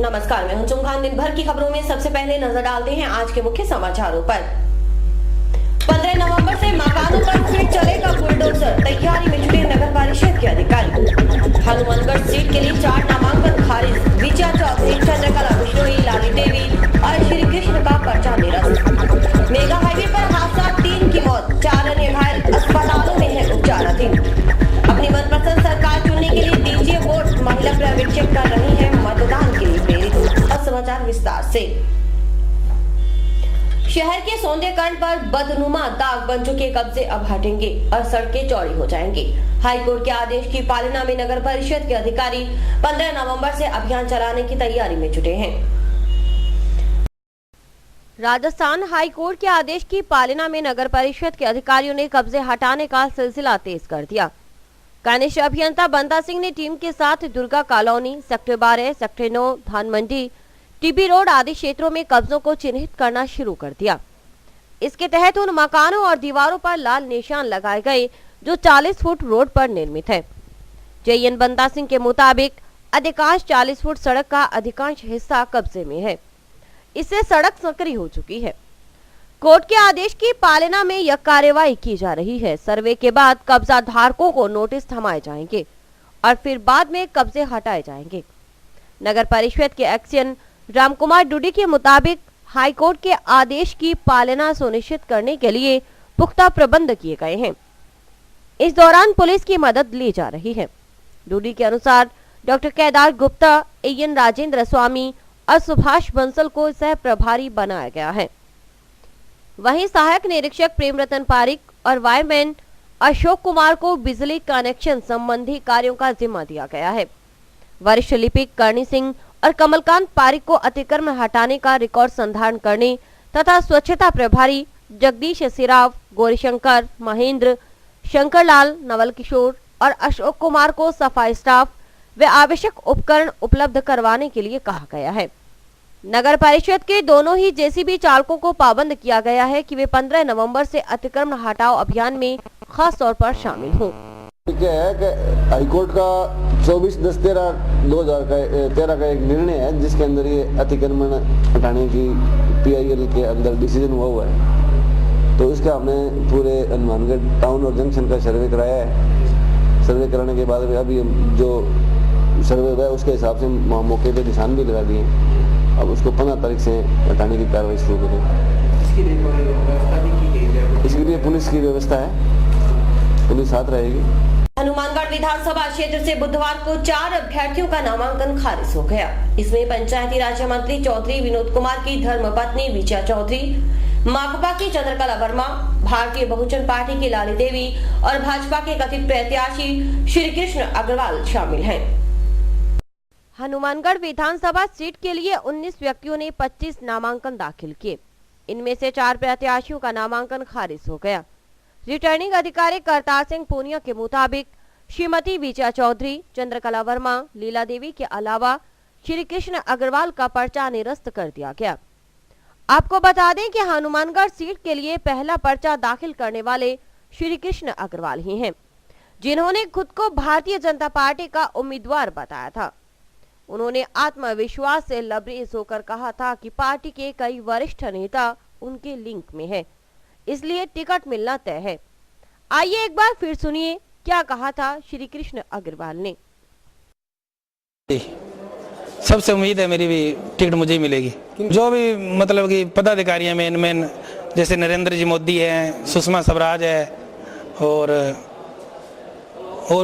नमस्कार, मैं हूं चुंखान। दिन भर की खबरों में सबसे पहले नजर डालते हैं आज के मुख्य समाचारों पर। 15 नवंबर से मकानों पर फिर चलेगा बुलडोजर, तैयारी में जुटे नगर परिषद के अधिकारी। हनुमानगढ़ सीट के लिए 4 नामांकन खारिज, विजया चौधरी, चंद्रकला बिश्नोई, लाली देवी और श्री कृष्ण का पर्चा निरस्त। मेगा हाईवे पर हादसा, 3 की मौत, 4 अन्य घायल अस्पतालों में है उपचाराधीन। अपनी मनपसंद सरकार चुनने के लिए दीजिए वोट, महिला पर्यवेक्षक कर रही है मतदान के लिए प्रेरित। अब समाचार विस्तार से। शहर के सौंदर्यीकरण पर बदनुमा दाग बन चुके कब्जे अब हटेंगे और सड़कें चौड़ी हो जाएंगी। हाईकोर्ट के आदेश की पालना में नगर परिषद के अधिकारी 15 नवंबर से अभियान चलाने की तैयारी में जुटे हैं। राजस्थान हाईकोर्ट के आदेश की पालना में नगर परिषद के अधिकारियों ने कब्जे हटाने का सिलसिला तेज कर दिया। कनिष्ठ अभियंता बंदा सिंह ने टीम के साथ दुर्गा कॉलोनी, सेक्टर 12, सेक्टर 9, धान मंडी, टीबी रोड आदि क्षेत्रों में कब्जों को चिन्हित करना शुरू कर दिया। इसके तहत उन मकानों और दीवारों पर लाल निशान लगाए गए जो 40 फुट रोड पर निर्मित है। जेएन बंदा सिंह के मुताबिक अधिकांश 40 फुट सड़क का अधिकांश हिस्सा कब्जे में है। इससे सड़क संकरी हो चुकी है। कोर्ट के आदेश की पालना में यह कार्यवाही की जा रही है। सर्वे के बाद कब्जा धारकों को नोटिस थमाए जाएंगे और फिर बाद में कब्जे हटाए जाएंगे। नगर परिषद के एक्शन रामकुमार डुडी के मुताबिक हाईकोर्ट के आदेश की पालना सुनिश्चित करने के लिए पुख्ता प्रबंध किए गए हैं। इस दौरान पुलिस की मदद ली जा रही है। डुडी के अनुसार डॉक्टर केदार गुप्ता, एएन राजेंद्र स्वामी और सुभाष बंसल को सह प्रभारी बनाया गया है। वहीं सहायक निरीक्षक प्रेम रतन पारिक और वायरमैन अशोक कुमार को बिजली कनेक्शन संबंधी कार्यों का जिम्मा दिया गया है। वरिष्ठ लिपिक करणी सिंह और कमलकांत पारिक को अतिक्रमण हटाने का रिकॉर्ड संधारण करने तथा स्वच्छता प्रभारी जगदीश सिराव, गौरीशंकर, महेंद्र, शंकरलाल, नवल किशोर और अशोक कुमार को सफाई स्टाफ व आवश्यक उपकरण उपलब्ध करवाने के लिए कहा गया है। नगर परिषद के दोनों ही जेसीबी चालकों को पाबंद किया गया है कि वे 15 नवंबर से अतिक्रमण हटाओ अभियान में खास तौर पर शामिल हों। क्या है कि हाईकोर्ट का 24/10/2013 का एक निर्णय है जिसके अंदर ये अतिक्रमण हटाने की पीआईएल के अंदर डिसीजन हुआ है। तो इसका हमने पूरे हनुमानगढ़ टाउन और जंक्शन का सर्वे कराया है। सर्वे कराने के बाद अभी जो सर्वे हुआ है उसके हिसाब से मौके पे निशान भी लगा दिए। अब उसको 15 तारीख से हटाने की कार्रवाई शुरू करें। इसके लिए पुलिस की व्यवस्था है, पुलिस साथ रहेगी। हनुमानगढ़ विधानसभा क्षेत्र से बुधवार को 4 अभ्यर्थियों का नामांकन खारिज हो गया। इसमें पंचायती राज्य मंत्री चौधरी विनोद कुमार की धर्मपत्नी विजया चौधरी, माकपा की चंद्रकला वर्मा, भारतीय बहुजन पार्टी की लाली देवी और भाजपा के कथित प्रत्याशी श्री कृष्ण अग्रवाल शामिल हैं। हनुमानगढ़ विधानसभा सीट के लिए 19 व्यक्तियों ने 25 नामांकन दाखिल किए। इनमें से 4 प्रत्याशियों का नामांकन खारिज हो गया। रिटर्निंग अधिकारी करतार सिंह पूनिया के मुताबिक श्रीमती विजया चौधरी, चंद्रकला वर्मा, लीला देवी के अलावा श्री कृष्ण अग्रवाल का पर्चा निरस्त कर दिया गया। आपको बता दें कि हनुमानगढ़ सीट के लिए पहला पर्चा दाखिल करने वाले श्री कृष्ण अग्रवाल ही हैं, जिन्होंने खुद को भारतीय जनता पार्टी का उम्मीदवार बताया था। उन्होंने आत्मविश्वास से लबरेज होकर कहा था कि पार्टी के कई वरिष्ठ नेता उनके लिंक में है, इसलिए टिकट मिलना तय है। आइए एक बार फिर सुनिए क्या कहा था श्री कृष्ण अग्रवाल ने। सबसे उम्मीद है मेरी भी टिकट मुझे ही मिलेगी। जो भी मतलब कि पदाधिकारी हैं मेन जैसे नरेंद्र जी मोदी हैं, सुषमा स्वराज है और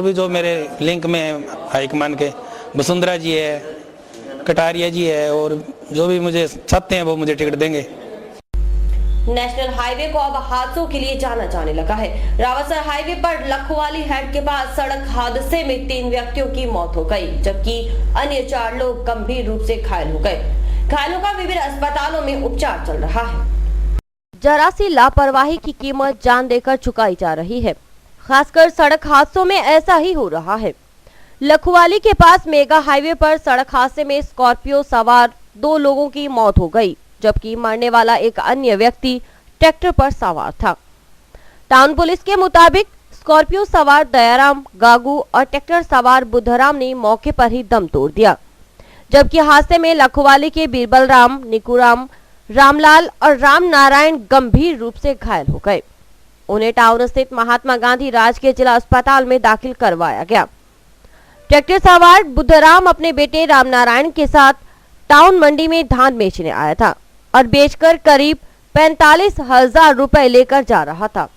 भी जो मेरे लिंक में है हाईकमान के, वसुंधरा जी है, कटारिया जी है और जो भी मुझे चाहते हैं वो मुझे टिकट देंगे। नेशनल हाईवे को अब हादसों के लिए जाना जाने लगा है। रावतसर हाईवे पर लखवाली हेड के पास सड़क हादसे में 3 व्यक्तियों की मौत हो गई, जबकि अन्य 4 लोग गंभीर रूप से घायल हो गए। घायलों का विभिन्न अस्पतालों में उपचार चल रहा है। जरा सी लापरवाही की कीमत जान देकर चुकाई जा रही है। खासकर सड़क हादसों में ऐसा ही हो रहा है। लखवाली के पास मेगा हाईवे पर सड़क हादसे में स्कॉर्पियो सवार 2 लोगों की मौत हो गई, जबकि मरने वाला एक अन्य व्यक्ति ट्रैक्टर पर सवार था। टाउन पुलिस के मुताबिक स्कॉर्पियो सवार दयाराम, गागू और ट्रैक्टर सवार बुद्धराम ने मौके पर ही दम तोड़ दिया, जबकि हादसे में लखोवाली के बीरबल राम, निकुराम, रामलाल और राम नारायण गंभीर रूप से घायल हो गए। उन्हें टाउन स्थित महात्मा गांधी राजकीय जिला अस्पताल में दाखिल करवाया गया। ट्रैक्टर सवार बुद्धराम अपने बेटे राम नारायण के साथ टाउन मंडी में धान बेचने आया था और बेचकर करीब 45,000 रुपए लेकर जा रहा था।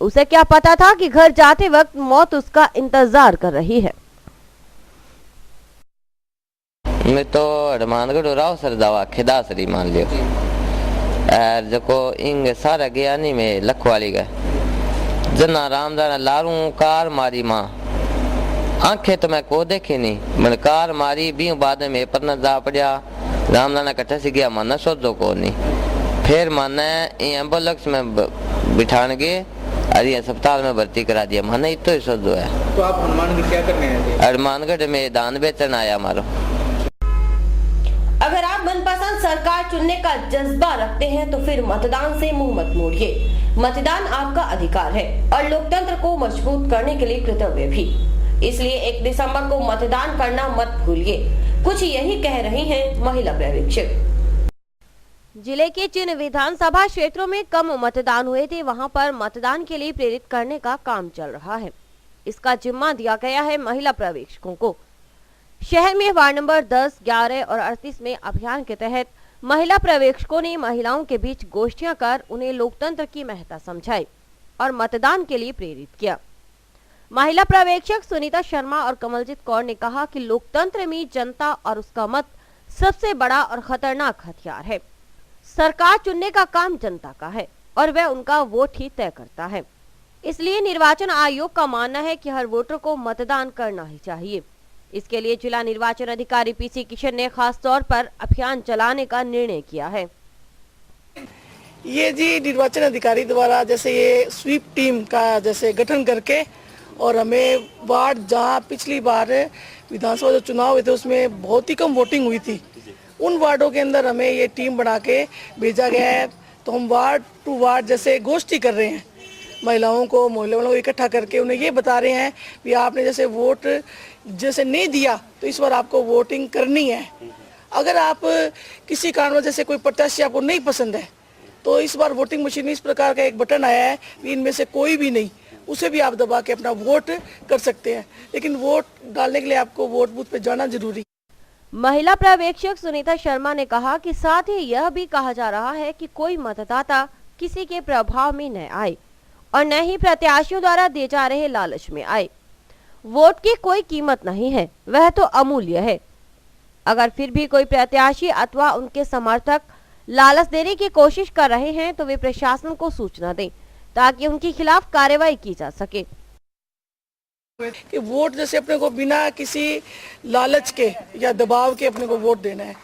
उसे क्या पता था कि घर जाते वक्त मौत उसका इंतजार कर रही है। मैं तो हनुमानगढ़ राव सर दवा खेदासरी मान लियो और जको इंग सारा गया नहीं मैं लखवाली गए जना रामदाना लारू कार मारी माँ आंखें तो मैं को देखे नहीं मैंने कार मारी भी बाद में पन्ना जा पड़ा रामदाना कट्ठा से गया माना सोचो को नहीं फिर माने एम्बुलेंस में बिठाने गए अरे अस्पताल में भर्ती करा दिया माने इतो ही सोचो है। तो आप हनुमानगढ़ क्या करने आए थे? हनुमानगढ़ में धान बेचन आया मारो। अगर आप मनपसंद सरकार चुनने का जज्बा रखते हैं तो फिर मतदान से मुंह मत मोड़िए। मतदान आपका अधिकार है और लोकतंत्र को मजबूत करने के लिए कर्तव्य भी। इसलिए 1 दिसंबर को मतदान करना मत भूलिए। कुछ यही कह रही हैं महिला पर्यवेक्षक। जिले के जिन विधानसभा क्षेत्रों में कम मतदान हुए थे वहां पर मतदान के लिए प्रेरित करने का काम चल रहा है। इसका जिम्मा दिया गया है महिला पर्यवेक्षकों को। शहर में वार्ड नंबर 10, 11 और 38 में अभियान के तहत महिला पर्यवेक्षकों ने महिलाओं के बीच गोष्ठियां कर उन्हें लोकतंत्र की महत्ता समझाई और मतदान के लिए प्रेरित किया। महिला पर्यवेक्षक सुनीता शर्मा और कमलजीत कौर ने कहा कि लोकतंत्र में जनता और उसका मत सबसे बड़ा और खतरनाक हथियार है। सरकार चुनने का काम जनता का है और वह उनका वोट ही तय करता है। इसलिए निर्वाचन आयोग का मानना है कि हर वोटर को मतदान करना ही चाहिए। इसके लिए जिला निर्वाचन अधिकारी पीसी किशन ने खास तौर पर अभियान चलाने का निर्णय किया है। ये जी निर्वाचन अधिकारी द्वारा जैसे ये स्वीप टीम का जैसे गठन करके और हमें वार्ड जहाँ पिछली बार विधानसभा जो चुनाव हुए थे उसमें बहुत ही कम वोटिंग हुई थी, उन वार्डों के अंदर हमें ये टीम बना के भेजा गया है। तो हम वार्ड टू वार्ड जैसे गोष्ठी कर रहे हैं, महिलाओं को मोहल्ले वालों को इकट्ठा करके उन्हें ये बता रहे हैं कि आपने जैसे वोट जैसे नहीं दिया तो इस बार आपको वोटिंग करनी है। अगर आप किसी कारण जैसे कोई प्रत्याशी आपको नहीं पसंद है तो इस बार वोटिंग मशीन में इस प्रकार का एक बटन आया है कि इनमें से कोई भी नहीं, उसे भी आप दबा के अपना वोट कर सकते हैं। लेकिन वोट डालने के लिए आपको वोट बूथ पे जाना जरूरी। महिला पर्यवेक्षक सुनीता शर्मा ने कहा कि साथ ही यह भी कहा जा रहा है कि कोई मतदाता किसी के प्रभाव में न आए और न ही प्रत्याशियों द्वारा दिए जा रहे लालच में आए। वोट की कोई कीमत नहीं है, वह तो अमूल्य है। अगर फिर भी कोई प्रत्याशी अथवा उनके समर्थक लालच देने की कोशिश कर रहे हैं तो वे प्रशासन को सूचना दें ताकि उनके खिलाफ कार्रवाई की जा सके। कि वोट जैसे अपने को बिना किसी लालच के या दबाव के अपने को वोट देना है।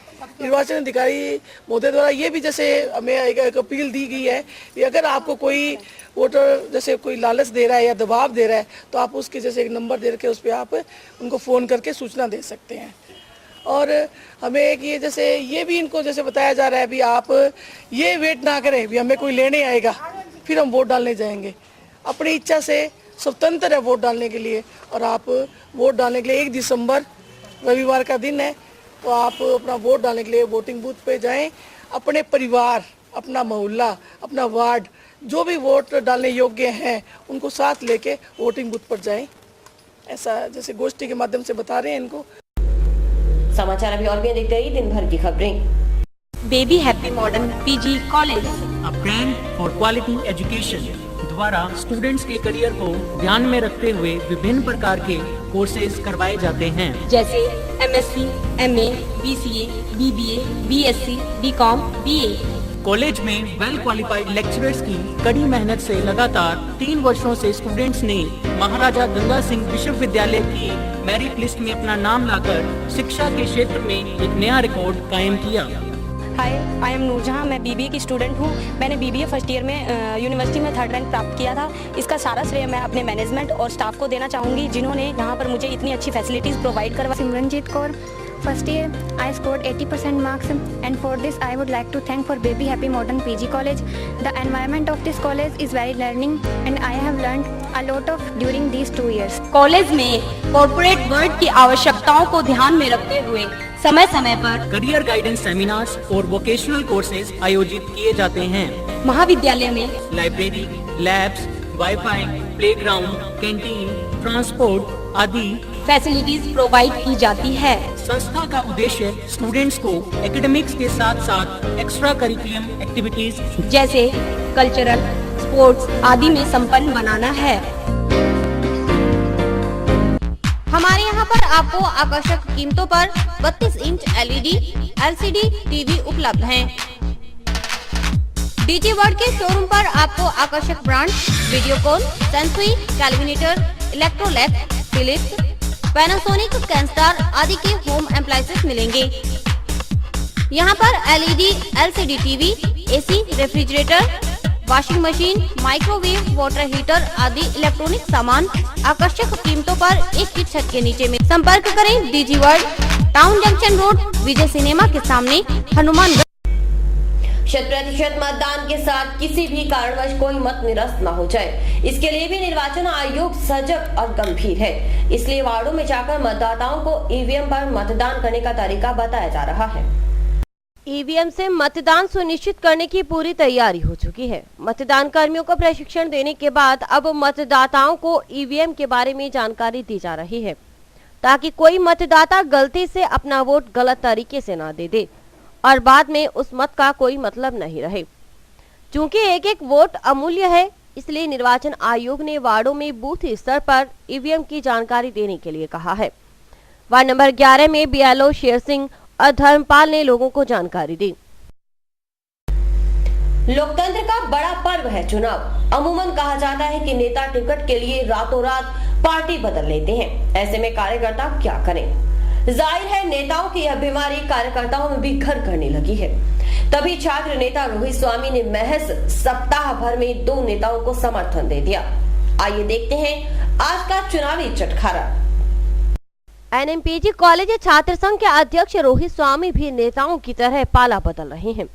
निर्वाचन अधिकारी महोदय द्वारा ये भी जैसे हमें एक अपील दी गई है कि अगर आपको कोई वोटर जैसे कोई लालच दे रहा है या दबाव दे रहा है तो आप उसके जैसे एक नंबर दे के उस पर आप उनको फ़ोन करके सूचना दे सकते हैं। और हमें एक ये जैसे ये भी इनको जैसे बताया जा रहा है भी आप ये वेट ना करें भी हमें कोई लेने आएगा फिर हम वोट डालने जाएंगे। अपनी इच्छा से स्वतंत्र है वोट डालने के लिए और आप वोट डालने के लिए 1 दिसंबर रविवार का दिन है तो आप अपना वोट डालने के लिए वोटिंग बूथ पे जाएं। अपने परिवार, अपना मोहल्ला, अपना वार्ड जो भी वोट डालने योग्य हैं उनको साथ लेके वोटिंग बूथ पर जाएं। ऐसा जैसे गोष्ठी के माध्यम से बता रहे हैं इनको। समाचार अभी और भी देखते रहिए दिन भर की खबरें। Baby happy modern PG college, a brand for quality education द्वारा स्टूडेंट्स के करियर को ध्यान में रखते हुए विभिन्न प्रकार के कोर्सेज करवाए जाते हैं, जैसे MSc, MA, BCA, BBA, BSc, BCom, BA. College में वेल क्वालिफाइड लेक्चरर्स की कड़ी मेहनत से लगातार 3 वर्षों से स्टूडेंट्स ने महाराजा गंगा सिंह विश्वविद्यालय की मेरिट लिस्ट में अपना नाम लाकर शिक्षा के क्षेत्र में एक नया रिकॉर्ड कायम किया। हाय, आई एम नूरजहां। मैं बीबीए की स्टूडेंट हूं। मैंने बीबीए फर्स्ट ईयर में यूनिवर्सिटी में 3rd रैंक प्राप्त किया था। इसका सारा श्रेय मैं अपने मैनेजमेंट और स्टाफ को देना चाहूँगी जिन्होंने यहाँ पर मुझे इतनी अच्छी फैसिलिटीज़ प्रोवाइड करवा। Simranjeet Kaur first year. I scored 80% marks, and for this I would like to thank for Baby Happy Modern PG College. The environment of this college is very learning, and I have learned a lot of during these 2 years. College में corporate world की आवश्यकताओं को ध्यान में रखते हुए समय समय पर करियर गाइडेंस सेमिनार्स और वोकेशनल कोर्सेज आयोजित किए जाते हैं। महाविद्यालय में library, labs, wifi, playground, canteen, transport आदि फैसिलिटीज प्रोवाइड की जाती है। संस्था का उद्देश्य स्टूडेंट्स को एकेडमिक्स के साथ साथ एक्स्ट्रा करिकुलम एक्टिविटीज जैसे कल्चरल, स्पोर्ट्स आदि में संपन्न बनाना है। हमारे यहाँ पर आपको आकर्षक कीमतों पर 32 इंच LED, LCD टीवी उपलब्ध हैं। डीजी वर्ल्ड के शोरूम पर आपको आकर्षक brand Videocon, Sansui, Kelvinator, Electrolux, Philips, Panasonic, Kenstar आदि के होम एप्लायंसेस मिलेंगे। यहाँ पर LED, LCD TV, AC, refrigerator, washing machine, microwave, water heater आदि इलेक्ट्रॉनिक सामान आकर्षक कीमतों पर एक ही छत के नीचे में। संपर्क करें DG world, town junction road, Vijay cinema के सामने, हनुमानगढ़। 100% मतदान के साथ किसी भी कारणवश कोई मत निरस्त न हो जाए, इसके लिए भी निर्वाचन आयोग सजग और गंभीर है। इसलिए वार्डों में जाकर मतदाताओं को ईवीएम पर मतदान करने का तरीका बताया जा रहा है। ईवीएम से मतदान सुनिश्चित करने की पूरी तैयारी हो चुकी है। मतदान कर्मियों को प्रशिक्षण देने के बाद अब मतदाताओं को ईवीएम के बारे में जानकारी दी जा रही है, ताकि कोई मतदाता गलती से अपना वोट गलत तरीके से ना दे दे और बाद में उस मत का कोई मतलब नहीं रहे। चूंकि एक एक वोट अमूल्य है, इसलिए निर्वाचन आयोग ने वार्डों में बूथ स्तर पर ईवीएम की जानकारी देने के लिए कहा है। वार्ड नंबर 11 में BLO शेर सिंह और धर्मपाल ने लोगों को जानकारी दी। लोकतंत्र का बड़ा पर्व है चुनाव। अमूमन कहा जाता है कि नेता टिकट के लिए रातों रात पार्टी बदल लेते हैं। ऐसे में कार्यकर्ता क्या करें? जाहिर है नेताओं की यह बीमारी कार्यकर्ताओं में भी घर करने लगी है। तभी छात्र नेता रोहित स्वामी ने महज सप्ताह भर में 2 नेताओं को समर्थन दे दिया। आइए देखते हैं आज का चुनावी चटखारा। NMPG कॉलेज छात्र संघ के अध्यक्ष रोहित स्वामी भी नेताओं की तरह पाला बदल रहे हैं।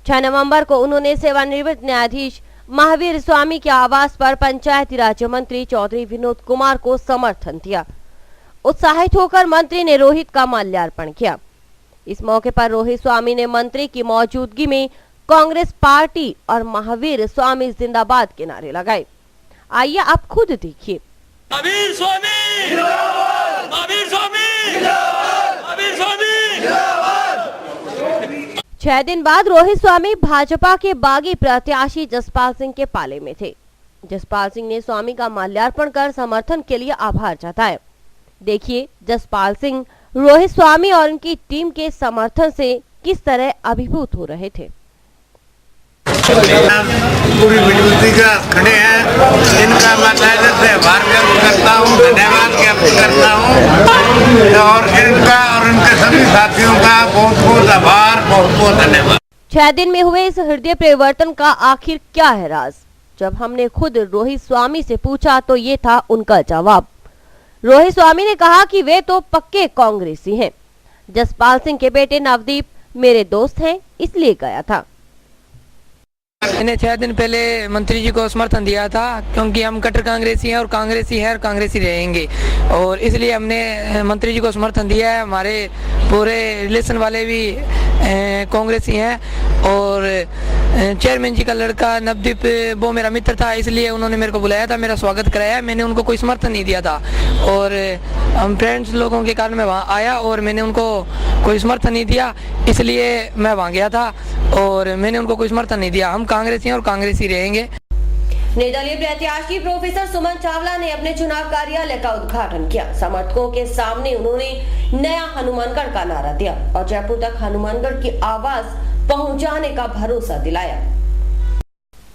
6 नवंबर को उन्होंने सेवानिवृत्त न्यायाधीश महावीर स्वामी के आवास पर पंचायती राज्य मंत्री चौधरी विनोद कुमार को समर्थन दिया। उत्साहित होकर मंत्री ने रोहित का माल्यार्पण किया। इस मौके पर रोहित स्वामी ने मंत्री की मौजूदगी में कांग्रेस पार्टी और महावीर स्वामी जिंदाबाद के नारे लगाए। आइए आप खुद देखिए। महावीर स्वामी जिंदाबाद, महावीर स्वामी जिंदाबाद, महावीर स्वामी जिंदाबाद। 6 दिन बाद रोहित स्वामी भाजपा के बागी प्रत्याशी जसपाल सिंह के पाले में थे। जसपाल सिंह ने स्वामी का माल्यार्पण कर समर्थन के लिए आभार जताया। देखिए जसपाल सिंह रोहित स्वामी और उनकी टीम के समर्थन से किस तरह अभिभूत हो रहे थे। पूरी विनती का खड़े हैं, इनका मैं तहे से आभार व्यक्त करता हूँ, धन्यवाद ज्ञापित करता हूँ और इनका और इनके सभी साथियों का बहुत बहुत आभार, बहुत बहुत धन्यवाद। 6 दिन में हुए इस हृदय परिवर्तन का आखिर क्या है राज? जब हमने खुद रोहित स्वामी से पूछा तो ये था उनका जवाब। रोहित स्वामी ने कहा कि वे तो पक्के कांग्रेसी हैं। जसपाल सिंह के बेटे नवदीप मेरे दोस्त हैं, इसलिए गया था। मैंने 6 दिन पहले मंत्री जी को समर्थन दिया था, क्योंकि हम कट्टर कांग्रेसी हैं और कांग्रेसी है और कांग्रेसी रहेंगे, और इसलिए हमने मंत्री जी को समर्थन दिया है। हमारे पूरे रिलेशन वाले भी कांग्रेसी हैं और चेयरमैन जी का लड़का नवदीप वो मेरा मित्र था, इसलिए उन्होंने मेरे को बुलाया था, मेरा स्वागत कराया। मैंने उनको कोई समर्थन नहीं दिया था और हम फ्रेंड्स लोगों के कारण मैं वहाँ आया और मैंने उनको कोई समर्थन नहीं दिया, इसलिए मैं वहाँ गया था और मैंने उनको कोई समर्थन नहीं दिया। हम कांग्रेसी हैं और कांग्रेसी रहेंगे। निर्दलीय प्रत्याशी प्रोफेसर सुमन चावला ने अपने चुनाव कार्यालय का उद्घाटन किया। समर्थकों के सामने उन्होंने नया हनुमानगढ़ का नारा दिया और जयपुर तक हनुमानगढ़ की आवाज पहुंचाने का भरोसा दिलाया।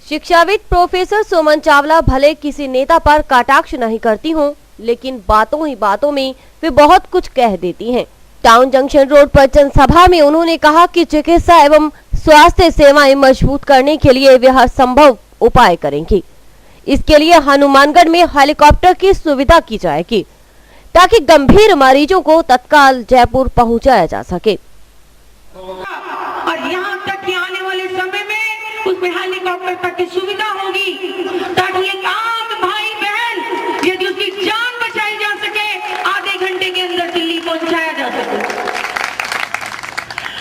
शिक्षाविद प्रोफेसर सुमन चावला भले किसी नेता पर कटाक्ष नहीं करती हों, लेकिन बातों ही बातों में वे बहुत कुछ कह देती हैं। टाउन जंक्शन रोड पर जनसभा में उन्होंने कहा कि चिकित्सा एवं स्वास्थ्य सेवाएं मजबूत करने के लिए वे हर संभव उपाय करेंगी। इसके लिए हनुमानगढ़ में हेलीकॉप्टर की सुविधा की जाएगी। ताकि गंभीर मरीजों को तत्काल जयपुर पहुंचाया जा सके। और यहाँ तक कि आने वाले समय में उसमें हेलीकॉप्टर तक की सुविधा होगी ताकि एक आम भाई बहन यदि उसकी जान बचाई जा सके आधे घंटे के अंदर दिल्ली पहुंचाया जा सके।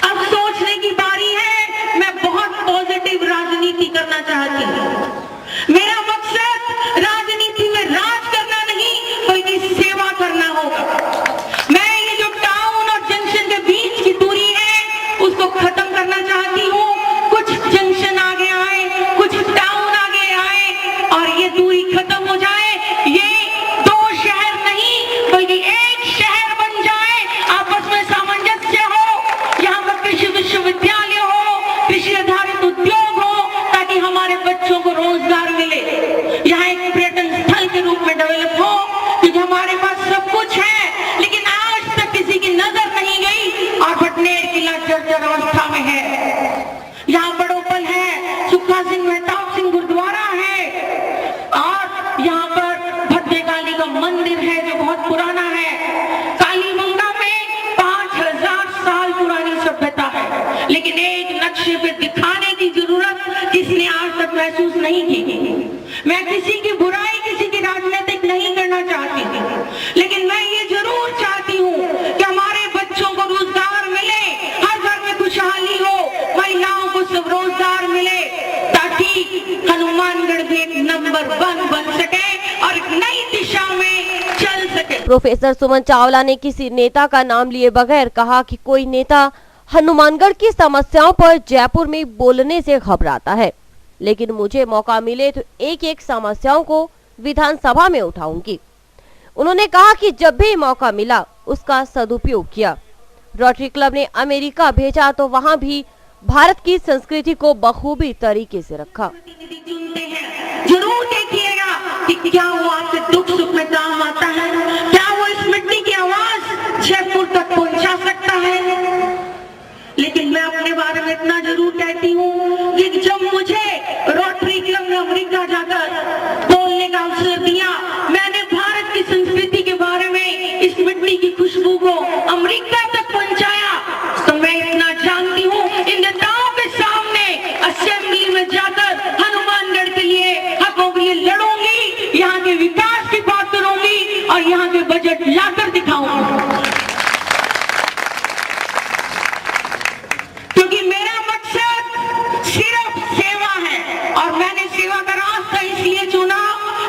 अब सोचने की बारी है। मैं बहुत पॉजिटिव राजनीति करना चाहती हूँ। मेरा मकसद राजनीति में राज करना नहीं बल्कि सेवा करना होगा। मैं ये जो टाउन और जंक्शन के बीच की दूरी है उसको खत्म करना चाहती हूँ। कुछ जंक्शन आगे आए, कुछ टाउन आगे आए और ये दूरी खत्म हो जाए। ये दो शहर नहीं बल्कि एक शहर बन जाए, आपस में सामंजस्य हो, यहाँ पर कृषि विश्वविद्यालय हो, कृषि आधारित उद्योग हो ताकि हमारे बच्चों को रोजगार मिले, यहाँ एक पर्यटन स्थल के रूप में डेवलप हो, क्योंकि हमारे पास सब कुछ है लेकिन आज तक किसी की नजर नहीं गई और भटनेर किला जर्जर अवस्था में है। यहाँ बड़ोपल है, सुखा सिंह मेहताब सिंह गुरुद्वारा है और यहाँ पर भद्रकाली का मंदिर है जो बहुत पुराना है। कालीबंगा में 5000 साल पुरानी सभ्यता है लेकिन एक नक्शे पे दिखाने की जरूरत किसने आज तक महसूस नहीं की। मैं किसी की बुराई, किसी की राजनीतिक नहीं करना चाहती थी लेकिन मैं ये जरूर चाहती हूँ कि हमारे बच्चों को रोजगार मिले, हर घर में खुशहाली हो, महिलाओं को सब रोजगार मिले ताकि हनुमानगढ़ भी एक नंबर 1 बन सके और एक नई दिशा में चल सके। प्रोफेसर सुमन चावला ने किसी नेता का नाम लिए बगैर कहा कि कोई नेता हनुमानगढ़ की समस्याओं पर जयपुर में बोलने से घबराता है, लेकिन मुझे मौका मिले तो एक एक समस्याओं को विधानसभा में उठाऊंगी। उन्होंने कहा कि जब भी मौका मिला उसका सदुपयोग किया। रोटरी क्लब ने अमेरिका भेजा तो वहां भी भारत की संस्कृति को बखूबी तरीके से रखा। जरूर देखिएगा कि क्या वो आपके दुख सुख में काम आता है, क्या वो इस मिट्टी की आवाज जयपुर तक पहुंचा सकता है। लेकिन मैं अपने बारे में इतना जरूर कहती हूँ कि जब मुझे रोटरी क्लब ने अमेरिका जाकर बोलने का अवसर दिया, मैंने भारत की संस्कृति के बारे में, इस मिट्टी की खुशबू को अमेरिका तक पहुंचाया, तो मैं इतना जानती हूँ इन नेताओं के सामने असेंबली में जाकर हनुमानगढ़ के लिए, हकों के लिए लड़ूंगी, यहाँ के विकास की बात करूंगी और यहाँ के बजट लाकर दिखाऊंगी। क्योंकि मेरा मकसद सिर्फ सेवा है और मैंने सेवा का रास्ता इसलिए चुना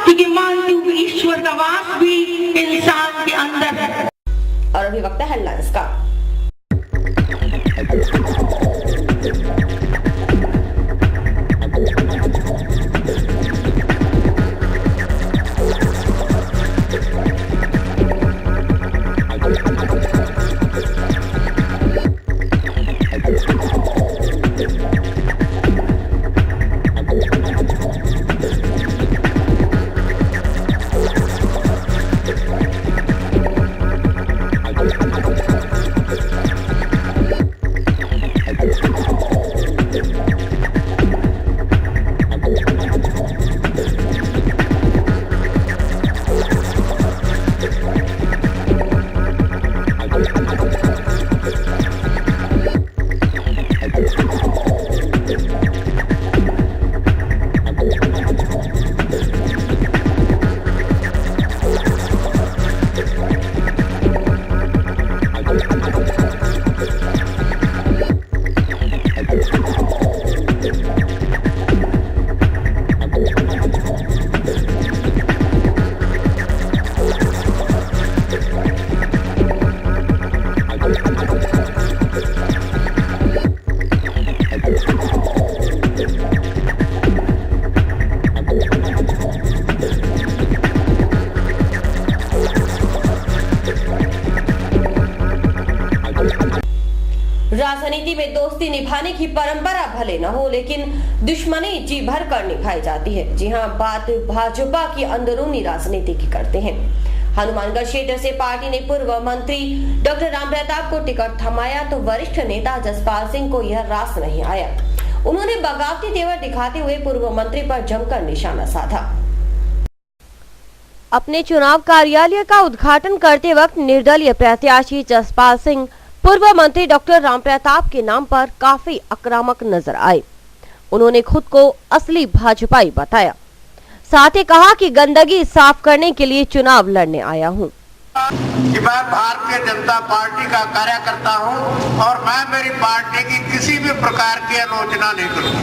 क्योंकि मानती हूँ कि ईश्वर का वास भी इंसान के अंदर है। और अभी वक्त है हेडलाइंस का। राजनीति में दोस्ती निभाने की परंपरा भले न हो, लेकिन दुश्मनी जी भर कर निभाई जाती है। जी हां, बात भाजपा की अंदरूनी राजनीति की करते हैं। हनुमानगढ़ क्षेत्र से पार्टी ने पूर्व मंत्री डॉक्टर राम प्रताप को टिकट थमाया तो वरिष्ठ नेता जसपाल सिंह को यह रास नहीं आया। उन्होंने बगावती तेवर दिखाते हुए पूर्व मंत्री पर जमकर निशाना साधा। अपने चुनाव कार्यालय का उद्घाटन करते वक्त निर्दलीय प्रत्याशी जसपाल सिंह पूर्व मंत्री डॉक्टर रामप्रताप के नाम पर काफी आक्रामक नजर आए। उन्होंने खुद को असली भाजपाई बताया। साथ ही कहा कि गंदगी साफ करने के लिए चुनाव लड़ने आया हूं। कि मैं भारतीय जनता पार्टी का कार्यकर्ता हूं और मैं मेरी पार्टी की किसी भी प्रकार की आलोचना नहीं करूंगा,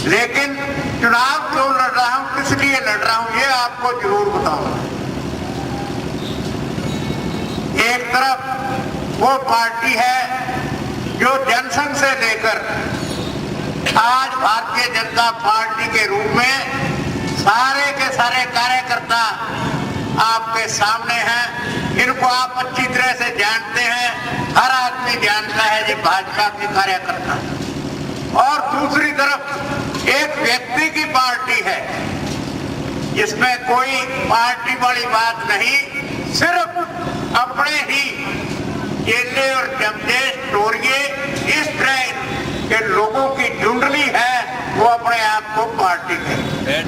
लेकिन चुनाव क्यों लड़ रहा हूं, किस लिए लड़ रहा हूं, ये आपको जरूर बताऊंगा। एक तरफ वो पार्टी है जो जनसंघ से लेकर आज भारतीय जनता पार्टी के रूप में सारे के सारे कार्यकर्ता आपके सामने हैं। इनको आप अच्छी तरह से जानते हैं, हर आदमी जानता है ये भाजपा के कार्यकर्ता। और दूसरी तरफ एक व्यक्ति की पार्टी है, इसमें कोई पार्टी वाली बात नहीं, सिर्फ अपने ही चेले और जमदेश टोरिये इस तरह के लोगों की जुंडली है, वो अपने आप को पार्टी कहते हैं।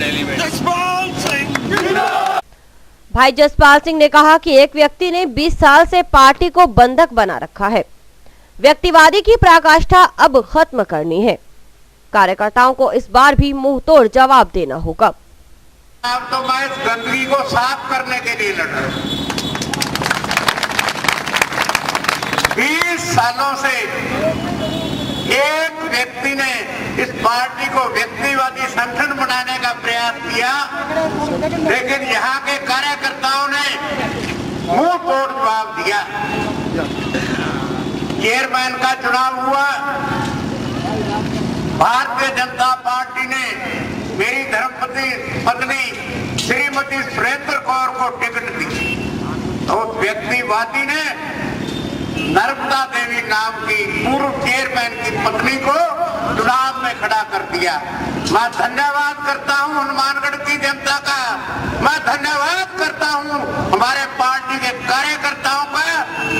भाई जसपाल सिंह ने कहा कि एक व्यक्ति ने 20 साल से पार्टी को बंधक बना रखा है। व्यक्तिवादी की पराकाष्ठा अब खत्म करनी है। कार्यकर्ताओं को इस बार भी मुंह तोड़ जवाब देना होगा। अब तो मैं इस गंदगी को साफ करने के लिए लड़ रहा हूं। 20 सालों से एक व्यक्ति ने इस पार्टी को व्यक्तिवादी संगठन बनाने का प्रयास किया, लेकिन यहाँ के कार्यकर्ताओं ने मुंह तोड़ जवाब दिया। चेयरमैन का चुनाव हुआ, भारतीय जनता पार्टी ने मेरी धर्मपत्नी श्रीमती सुरेंद्र कौर को टिकट दी, तो व्यक्तिवादी ने नर्मदा देवी नाम की पूर्व चेयरमैन की पत्नी को चुनाव में खड़ा कर दिया। मैं धन्यवाद करता हूं हनुमानगढ़ की जनता का, मैं धन्यवाद करता हूं हमारे पार्टी के कार्यकर्ताओं का,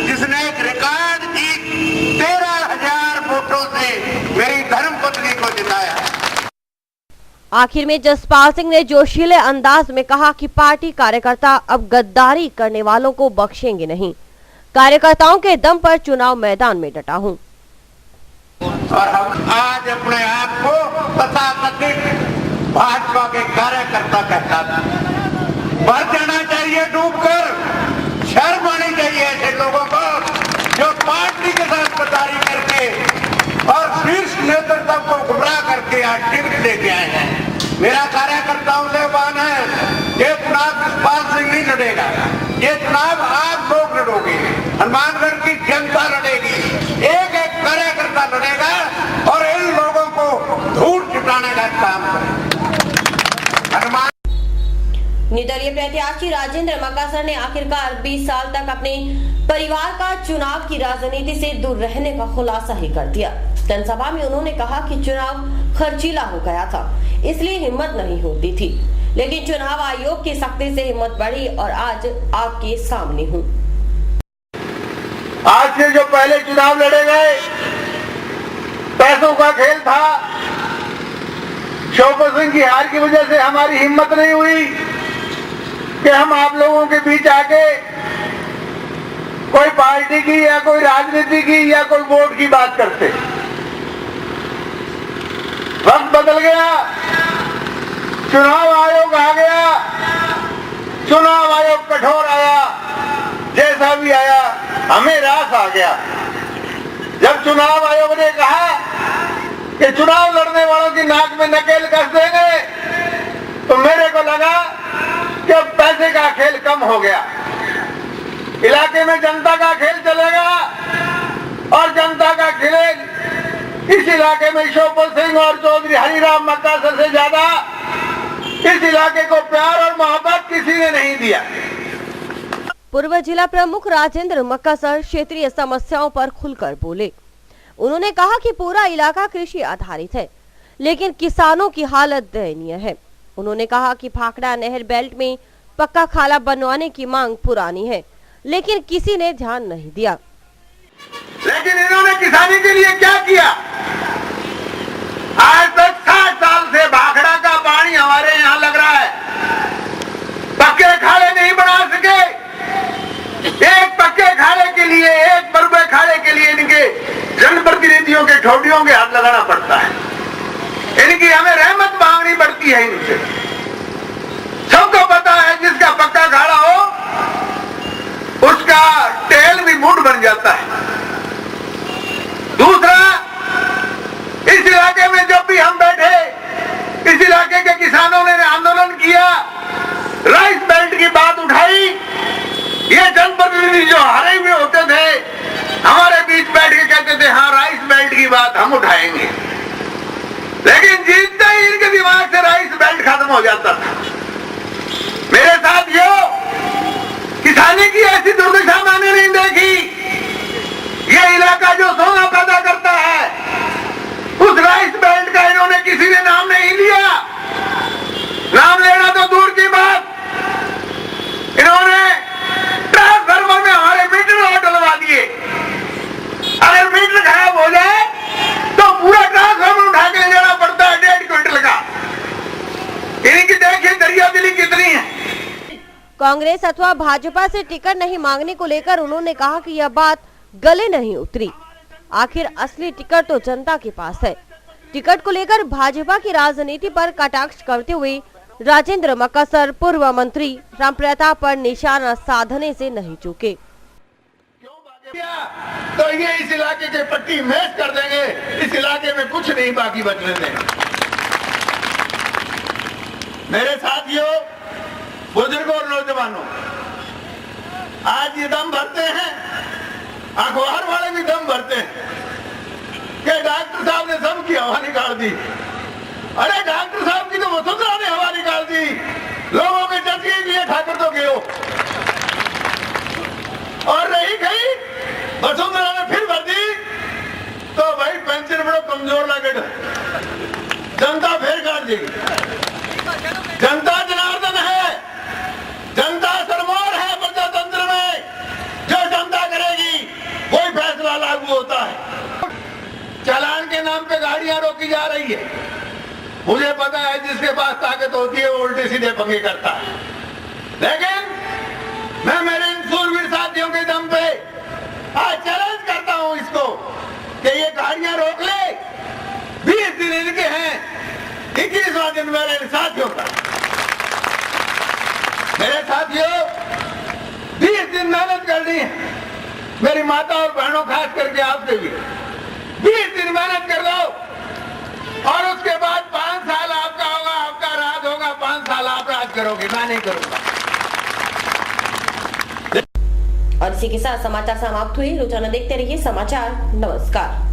जिसने एक रिकॉर्ड जीत 13,000 वोटों से मेरी धर्मपत्नी को जिताया। आखिर में जसपाल सिंह ने जोशीले अंदाज में कहा कि पार्टी कार्यकर्ता अब गद्दारी करने वालों को बख्शेंगे नहीं। कार्यकर्ताओं के दम पर चुनाव मैदान में डटा हूं। और हम आज अपने आप को तथाकथित भाजपा के कार्यकर्ता कहता था। मर जाना चाहिए डूबकर, शर्म आनी चाहिए ऐसे लोगों को जो पार्टी के साथ गद्दारी करके और शीर्ष नेतृत्व को गुमराह करके आज टिकट लेके आए हैं। मेरा कार्यकर्ताओं से आह्वान है, ये चुनाव जसपाल सिंह नहीं लड़ेगा, ये चुनाव आप लोग लड़ोगे, हनुमानगढ़ की जनता लड़ेगी, एक एक कार्यकर्ता लड़ेगा और इन लोगों को धूल छुटाने का काम करेगा। निर्दलीय प्रत्याशी राजेंद्र मकासर ने आखिरकार 20 साल तक अपने परिवार का चुनाव की राजनीति से दूर रहने का खुलासा ही कर दिया। जनसभा में उन्होंने कहा कि चुनाव खर्चीला हो गया था, इसलिए हिम्मत नहीं होती थी, लेकिन चुनाव आयोग की सख्ती से हिम्मत बढ़ी और आज आपके सामने हूँ। आज से जो पहले चुनाव लड़े गए, पैसों का खेल था। शोभा सिंह की हार की वजह से हमारी हिम्मत नहीं हुई कि हम आप लोगों के बीच आके कोई पार्टी की या कोई राजनीति की या कोई वोट की बात करते। वक्त बदल गया, चुनाव आयोग आ गया, चुनाव आयोग कठोर आया, जैसा भी आया हमें रास आ गया। जब चुनाव आयोग ने कहा कि चुनाव लड़ने वालों की नाक में नकेल कस देंगे, तो मेरे को लगा कि अब पैसे का खेल कम हो गया, इलाके में जनता का खेल चलेगा और जनता का खेल इस इलाके में शोभा सिंह और चौधरी हरिराम मकासर से ज्यादा इस इलाके को प्यार और मोहब्बत किसी ने नहीं दिया। पूर्व जिला प्रमुख राजेंद्र मकासर क्षेत्रीय समस्याओं पर खुलकर बोले। उन्होंने कहा कि पूरा इलाका कृषि आधारित है, लेकिन किसानों की हालत दयनीय है। उन्होंने कहा कि भाखड़ा नहर बेल्ट में पक्का खाला बनवाने की मांग पुरानी है, लेकिन किसी ने ध्यान नहीं दिया। लेकिन इन्होंने किसानी के लिए क्या किया? आज तक 60 साल से भाखड़ा का पानी हमारे यहाँ लग रहा है, एक पक्के खाड़े के लिए, एक बरुए खाड़े के लिए इनके जनप्रतिनिधियों के ठोडियों के हाथ लगाना पड़ता है। इनकी हमें रहमत मांगनी पड़ती है इनसे। सबको पता है जिसका पक्का खाड़ा हो उसका टेल भी मुंड बन जाता है। दूसरा, इस इलाके में जब भी हम बैठे, इस इलाके के किसानों ने आंदोलन किया, राइस बेल्ट की बात उठाई, ये जनप्रतिनिधि जो हारे हुए होते थे हमारे बीच बैठ के कहते थे हाँ राइस बेल्ट की बात हम उठाएंगे, लेकिन जीतते ही इनके दिमाग से राइस बेल्ट खत्म हो जाता था। मेरे साथियों, किसानी की ऐसी दुर्दशा मैंने नहीं देखी। ये इलाका जो सोना पैदा करता है, उस राइस बेल्ट का इन्होंने किसी ने नाम नहीं लिया। नाम लेना तो दूर की बात, इन्होंने ट्रांसफार्मर में हमारे मीटर और डलवा दिए। अगर मीटर खराब हो जाए तो पूरा ट्रांसफार्मर उठा के ले जाना पड़ता है 1.5 क्विंटल का। इनकी देखिए दरिया दिली कितनी है। कांग्रेस अथवा भाजपा से टिकट नहीं मांगने को लेकर उन्होंने कहा कि यह बात गले नहीं उतरी। आखिर असली टिकट तो जनता के पास है। टिकट को लेकर भाजपा की राजनीति पर कटाक्ष करते हुए राजेंद्र मकसर पूर्व मंत्री रामप्रताप पर निशाना साधने से नहीं चूके। तो ये इस इलाके के पट्टी मैच कर देंगे, इस इलाके में कुछ नहीं बाकी बचने देंगे। मेरे साथियों, बुजुर्गों और नौजवानों, आज ये दम भरते हैं, अखबार वाले भी दम भरते हैं कि डॉक्टर साहब ने सब की हवा निकाल दी। अरे डॉक्टर साहब की तो वसुंधरा ने हवा निकाल दी। लोगों के जज्बे लिए ठाकुर तो गए और रही गई वसुंधरा ने फिर भर दी तो भाई पेंशन बड़ो कमजोर लगे, जनता फिर काट देगी। जनता जनार्दन है, जनता सरमोर है प्रजातंत्र में। जो जनता करेगी वही फैसला लागू होता है। चालान के नाम पे गाड़ियां रोकी जा रही है। मुझे पता है जिसके पास ताकत होती है वो उल्टे सीधे पंगे करता है, लेकिन मैं मेरे इन सूरवीर साथियों के दम पे आज चैलेंज करता हूं इसको कि ये गाड़ियां रोक ले। 20 दिन इनके हैं, 21वां दिन मेरे इन साथियों का। मेरे साथियों, 20 दिन मेहनत करनी है। मेरी माता और बहनों, खास करके आपसे भी 20 दिन मेहनत कर लो और उसके बाद 5 साल आपका होगा, आपका राज होगा। 5 साल आप राज करोगे, मैं नहीं करूंगा। और इसी के साथ समाचार समाप्त हुए। रोजाना देखते रहिए समाचार। नमस्कार।